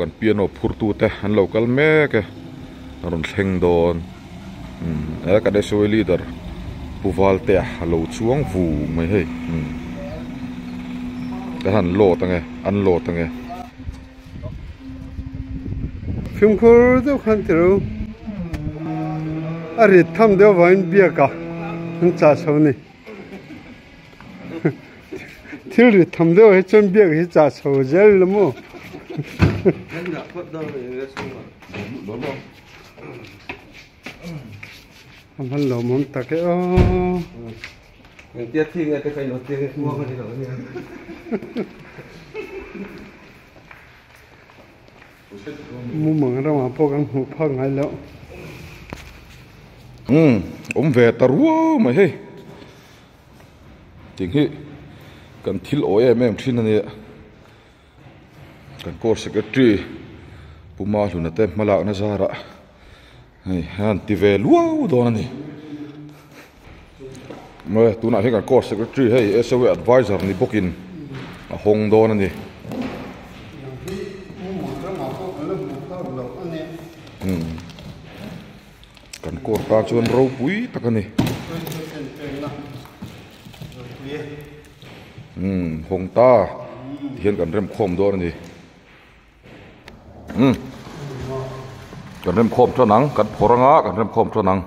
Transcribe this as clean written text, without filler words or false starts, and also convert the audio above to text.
กันpiano phurtu te an local me ke ron thleng don ka de soi leader puwal te lo chuang vu mai hei ka han lo tange an lo tange phim khur do khan tero ari tham de vain bia ka an cha sau ni thil ri tham de he chen bia he cha sau zel lo mo han lo mom ta ke o người tiếc thì người ta phải nổi tiếng mua cái gì đó nha mu mong ra ma po gang hu pha ngai lo về taru mà hey tiếng hi cần thil oi em thin này cần course secretary puma luna te malak na zara hey han ti ve luau do này mà tu na cái course secretary hey SOE advisor ni booking hong do này kan kor ta chuan ro pui takani hong ta hian kan rem khom do ni kan rem khom cho nang kan phoranga kan rem khom cho nang